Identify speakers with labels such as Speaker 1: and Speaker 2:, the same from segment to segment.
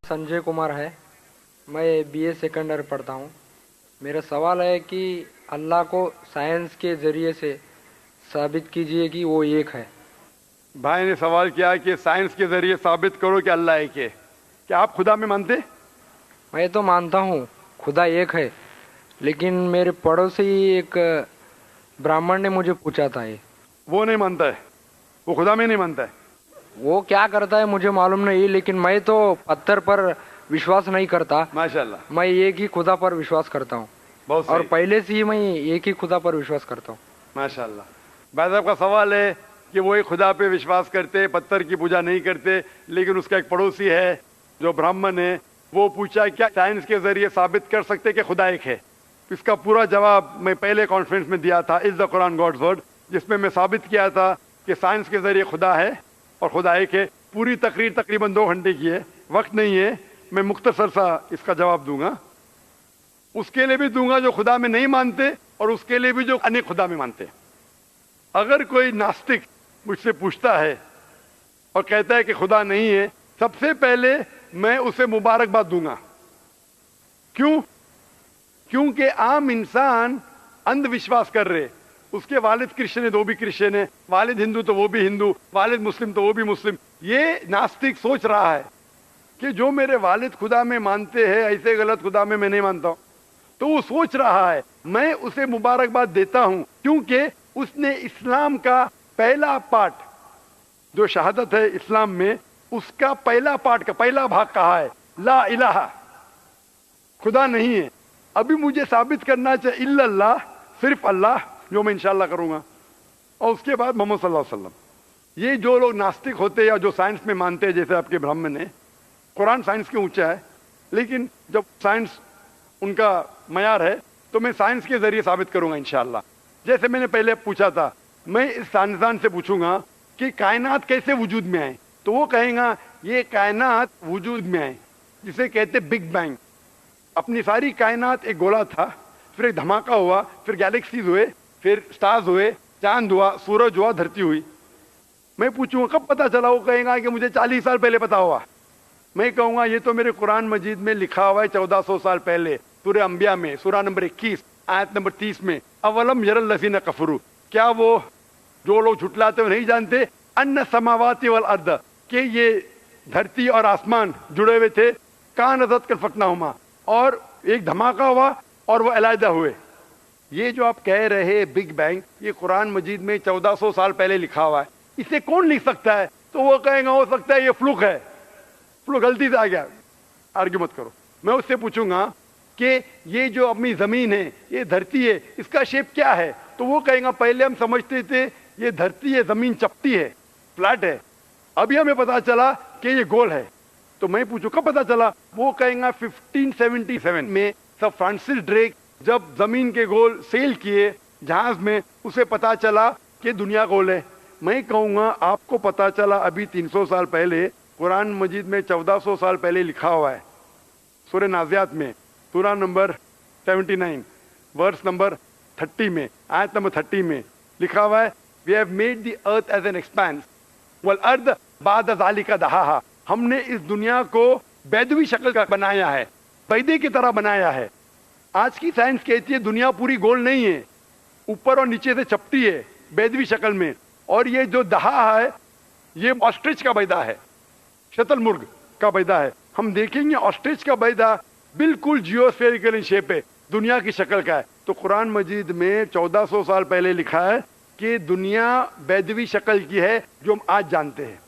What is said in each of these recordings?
Speaker 1: संजय कुमार है। मैं BA second year पढ़ता हूँ। मेरा सवाल है कि अल्लाह को साइंस के ज़रिए से साबित कीजिए कि वो एक है।
Speaker 2: भाई ने सवाल किया कि साइंस के जरिए साबित करो कि अल्लाह एक है। क्या आप खुदा में मानते?
Speaker 1: मैं तो मानता हूँ खुदा एक है, लेकिन मेरे पड़ोसी एक ब्राह्मण ने मुझे पूछा था ये।
Speaker 2: वो नहीं मानता है, वो खुदा में नहीं मानता है।
Speaker 1: वो क्या करता है मुझे मालूम नहीं, लेकिन मैं तो पत्थर पर विश्वास नहीं करता।
Speaker 2: माशाल्लाह,
Speaker 1: मैं एक ही खुदा पर विश्वास करता हूँ,
Speaker 2: बहुत
Speaker 1: और
Speaker 2: सही।
Speaker 1: पहले से ही मैं एक ही खुदा पर विश्वास करता हूँ।
Speaker 2: माशाल्लाह। भाई साहब का सवाल है कि वो एक खुदा पे विश्वास करते, पत्थर की पूजा नहीं करते, लेकिन उसका एक पड़ोसी है जो ब्राह्मण है, वो पूछा क्या साइंस के जरिए साबित कर सकते कि खुदा एक है। इसका पूरा जवाब मैं पहले कॉन्फ्रेंस में दिया था, is the Quran God's word, जिसमें मैं साबित किया था कि साइंस के जरिए खुदा है और खुदा एक है। पूरी तकरीर तकरीबन 2 घंटे की है, वक्त नहीं है, मैं मुख्तसर सा इसका जवाब दूंगा। उसके लिए भी दूंगा जो खुदा में नहीं मानते, और उसके लिए भी जो अनेक खुदा में मानते। अगर कोई नास्तिक मुझसे पूछता है और कहता है कि खुदा नहीं है, सबसे पहले मैं उसे मुबारकबाद दूंगा। क्यों? क्योंकि आम इंसान अंधविश्वास कर रहे। उसके वालिद क्रिश्चियन है तो वो भी क्रिश्चियन है, वालिद हिंदू तो वो भी हिंदू, वालिद मुस्लिम तो वो भी मुस्लिम। ये नास्तिक सोच रहा है कि जो मेरे वालिद खुदा में मानते हैं, ऐसे गलत खुदा में मैं नहीं मानता हूं। तो वो सोच रहा है, मैं उसे मुबारकबाद देता हूं, क्योंकि उसने इस्लाम का पहला पार्ट जो शहादत है इस्लाम में, उसका पहला पार्ट का पहला भाग कहा है ला इलाहा, खुदा नहीं है। अभी मुझे साबित करना चाहिए इल्लल्लाह, सिर्फ अल्लाह, जो मैं इंशाल्लाह करूंगा, और उसके बाद मोहम्मद सल्लल्लाहु अलैहि वसल्लम। ये जो लोग नास्तिक होते हैं या जो साइंस में मानते हैं, जैसे आपके ब्राह्मण है, कुरान साइंस के ऊंचा है, लेकिन जब साइंस उनका मयार है तो मैं साइंस के जरिए साबित करूंगा इंशाल्लाह। जैसे मैंने पहले पूछा था, मैं इस साइंसदान से पूछूंगा कि कायनात कैसे वजूद में आए, तो वो कहेगा ये कायनात वजूद में आए जिसे कहते बिग बैंग। अपनी सारी कायनात एक गोला था, फिर एक धमाका हुआ, फिर गैलेक्सीज हुए, फिर स्टार्स हुए, चांद हुआ, सूरज हुआ, धरती हुई। मैं पूछूंगा कब पता चला, वो कहेगा कि मुझे 40 साल पहले पता हुआ। मैं कहूंगा ये तो मेरे कुरान मजीद में लिखा हुआ है 1400 साल पहले, सूरह अंबिया में, सूरह नंबर 21 आयत नंबर 30 में, अवलम यरल लज़ीना कफरू, क्या वो जो लोग झुटलाते हुए नहीं जानते, अन्ना समावाति वल अर्द, कि ये धरती और आसमान जुड़े हुए थे, कान अज़त कल फकनाहुमा, और एक धमाका हुआ और वो अलहदा हुए। ये जो आप कह रहे बिग बैंग, ये कुरान मजीद में 1400 साल पहले लिखा हुआ है, इसे कौन लिख सकता है? तो वो कहेगा हो सकता है ये फ्लूक है, फ्लूक गलती से आ गया। आर्ग्यू मत करो। मैं उससे पूछूंगा कि ये जो अपनी जमीन है, ये धरती है, इसका शेप क्या है? तो वो कहेगा पहले हम समझते थे ये धरती है, जमीन चपटी है, फ्लैट है, अभी हमें पता चला कि ये गोल है। तो मैं पूछूं कब पता चला? वो कहेगा 1577 में सर फ्रांसिस ड्रेक जब जमीन के गोल सेल किए जहाज में, उसे पता चला कि दुनिया गोल है। मैं कहूंगा आपको पता चला अभी 300 साल पहले, कुरान मजीद में 1400 साल पहले लिखा हुआ है, सूरह नाज़ियात में, सूरह नंबर 79 वर्स नंबर 30 में, आयत नंबर 30 में लिखा हुआ है, we have made the earth as an expanse वल अर्द बाद ज़ालिका दहाहा, हमने इस दुनिया को बैदवी शक्ल का बनाया है, बैदे की तरह बनाया है। आज की साइंस कहती है दुनिया पूरी गोल नहीं है, ऊपर और नीचे से चपटी है बैदवी शक्ल में, और ये जो दहा है ये ऑस्ट्रिच का बैदा है, शतुरमुर्ग का बैदा है। हम देखेंगे ऑस्ट्रिच का बैदा बिल्कुल जियोस्फेरिकल इन शेप है, दुनिया की शक्ल का है। तो कुरान मजीद में 1400 साल पहले लिखा है कि दुनिया बैदवी शक्ल की है जो हम आज जानते हैं।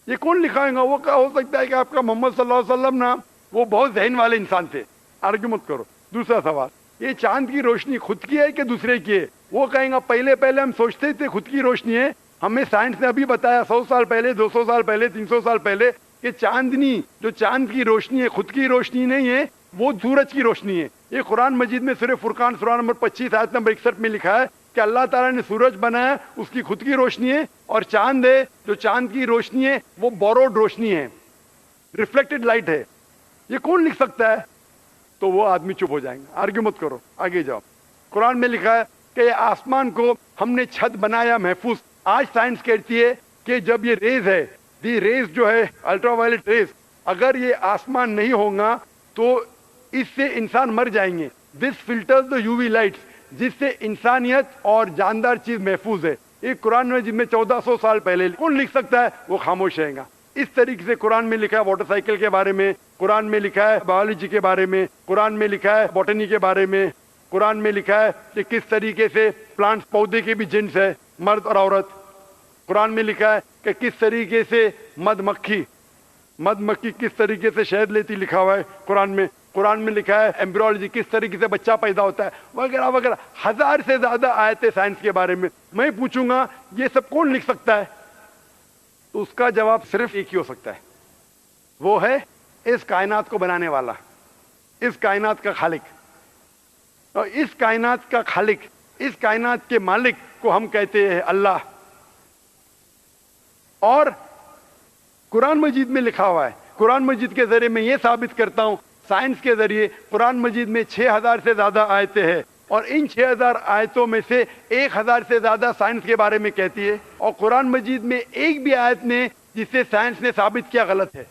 Speaker 2: ये कौन लिखाएगा? वो क्या हो सकता है कि आपका मोहम्मद सल्लल्लाहु अलैहि वसल्लम ना, वो बहुत जहन वाले इंसान थे। आर्ग्यू मत करो। दूसरा सवाल, ये चांद की रोशनी खुद की है कि दूसरे की है? वो कहेगा पहले पहले हम सोचते थे खुद की रोशनी है, हमें साइंस ने अभी बताया 100 साल पहले, 200 साल पहले, 300 साल पहले कि चांदनी जो चांद की रोशनी है खुद की रोशनी नहीं है, वो सूरज की रोशनी है। ये कुरान मजीद में सूरह फुरकान सूरह नंबर 25 आयत नंबर 61 में लिखा है कि अल्लाह ताला ने सूरज बनाया, उसकी खुद की रोशनी है, और चांद है जो चांद की रोशनी है वो बोरोड रोशनी है, रिफ्लेक्टेड लाइट है। ये कौन लिख सकता है? तो वो आदमी चुप हो जाएंगे। आर्ग्यू मत करो, आगे जाओ। कुरान में लिखा है کہ یہ آسمان کو ہم نے چھت بنایا محفوظ. آج سائنس کہتی ہے کہ جب یہ ریز ہے, دی ریز جو ہے الٹرا وائلٹ ریز, اگر یہ آسمان نہیں ہوگا تو اس سے انسان مر جائیں گے. This filters the U V lights, جس سے انسانیت اور جاندار چیز محفوظ ہے. یہ قرآن میں جن میں 1400 سال پہلے کون لکھ سکتا ہے, وہ خاموش رہے گا. اس طریقے سے قرآن میں لکھا ہے واٹر سائیکل کے بارے میں, قرآن میں لکھا ہے بایولوجی کے بارے میں, قرآن میں لکھا ہے بوٹنی کے بارے میں, قرآن میں لکھا ہے کہ کس طریقے سے پلانٹس پودے کے بھی جنس ہے, مرد اور عورت. قرآن میں لکھا ہے کہ کس طریقے سے مد مکھی کس طریقے سے شہد لیتی, لکھا ہوا ہے قرآن میں. قرآن میں لکھا ہے ایمبریولوجی, کس طریقے سے بچہ پیدا ہوتا ہے, وغیرہ وغیرہ. 1000 سے زیادہ آیتیں سائنس کے بارے میں. میں پوچھوں گا یہ سب کون لکھ سکتا ہے, تو اس کا جواب صرف ایک ہی ہو سکتا ہے, وہ ہے اس کائنات کو بنانے والا, اس کائنات کا خالق. اور اس کائنات کا خالق, اس کائنات کے مالک کو ہم کہتے ہیں اللہ. اور قرآن مجید میں لکھا ہوا ہے, قرآن مجید کے ذریعے میں یہ ثابت کرتا ہوں, سائنس کے ذریعے قرآن مجید میں 6000 سے زیادہ آیتیں ہیں, اور ان 6000 آیتوں میں سے 1000 سے زیادہ سائنس کے بارے میں کہتی ہے, اور قرآن مجید میں ایک بھی آیت نے جسے سائنس نے ثابت کیا غلط ہے.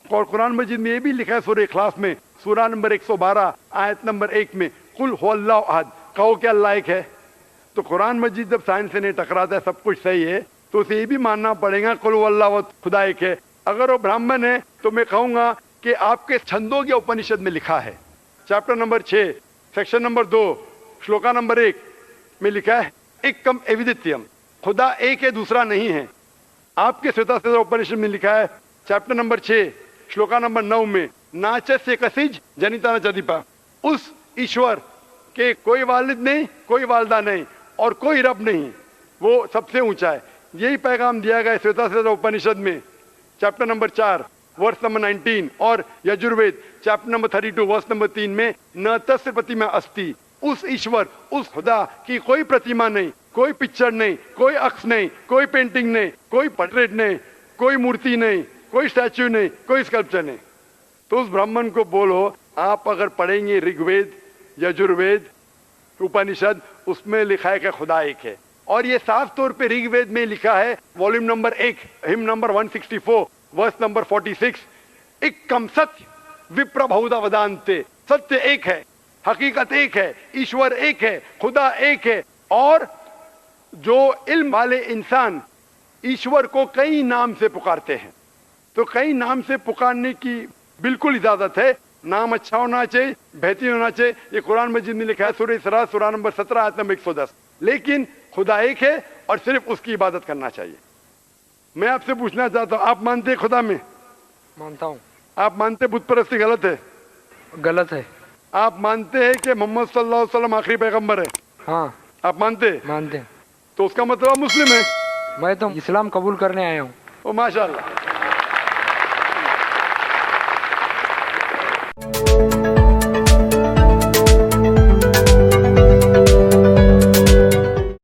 Speaker 2: اور قرآن مجید میں یہ بھی لکھا ہے سورہ اخلاص میں, سورہ نمبر 112 آیت نمبر 1 میں, قل هو اللہ احد, کہو کہ اللہ ایک ہے. تو قرآن مجید جب سائنس سے نہیں ٹکراتا ہے, سب کچھ صحیح ہے, تو اسے یہ بھی ماننا پڑے گا قل هو اللہ احد, خدا ایک ہے. اگر وہ برہمن ہے تو میں کہوں گا کہ آپ کے چھندوگیہ اپنشد میں لکھا ہے, chapter number 6 section number 2 shloka number 1 میں لکھا ہے ایکم ایودتیم, خدا ایک ہے دوسرا نہیں ہے. آپ کے سوتا سوتا اپنشد میں لکھا ہے چیپٹر نمبر 6 شلوکا نمبر 9 میں ناچس کسج جنیتا نچدیپا, اس ایشور کے کوئی والد نہیں, کوئی والدہ نہیں, اور کوئی رب نہیں, وہ سب سے اونچا ہے. یہی پیغام دیا گیا سوتا سوتا اپنشد میں چیپٹر نمبر 4 ورس نمبر 19, اور Yajurveda chapter number 32 verse number 3 میں نہ تس پرتیما استی, اس ایشور, اس خدا کی کوئی پرتیما نہیں, کوئی پکچر نہیں, کوئی عکس نہیں, کوئی پینٹنگ نہیں, کوئی پورٹریٹ نہیں, کوئی مورتی نہیں, کوئی اسٹیچو نہیں, کوئی اسکلپچر نہیں. تو اس برہمن کو بولو, آپ اگر پڑھیں گے رگ وید, یجروید, اپنشد, اس میں لکھا ہے کہ خدا ایک ہے. اور یہ صاف طور پہ رگ وید میں لکھا ہے والیوم نمبر 1 ہم نمبر 164 ورس نمبر 46, ایکم ستیہ وپر بہودا ودانتے, ستیہ ایک ہے, حقیقت ایک ہے, ایشور ایک ہے, خدا ایک ہے. اور جو علم والے انسان ایشور کو کئی نام سے پکارتے ہیں, تو کئی نام سے پکارنے کی بالکل اجازت ہے. نام اچھا ہونا چاہیے, بہترین ہونا چاہیے. یہ قرآن مجید میں لکھا ہے سورہ اسراء سورہ نمبر 17 آیت نمبر 110. لیکن خدا ایک ہے اور صرف اس کی عبادت کرنا چاہیے. میں آپ سے پوچھنا چاہتا ہوں, آپ مانتے ہیں خدا میں؟
Speaker 1: مانتا ہوں.
Speaker 2: آپ مانتے بت پرستی غلط ہے؟
Speaker 1: غلط ہے.
Speaker 2: آپ مانتے ہیں کہ محمد صلی اللہ علیہ وسلم آخری پیغمبر ہے؟
Speaker 1: ہاں
Speaker 2: آپ مانتے ہیں؟
Speaker 1: مانتے ہیں.
Speaker 2: تو اس کا مطلب آپ مسلم ہیں.
Speaker 1: میں تو اسلام قبول کرنے آیا ہوں.
Speaker 2: او ماشاء اللہ.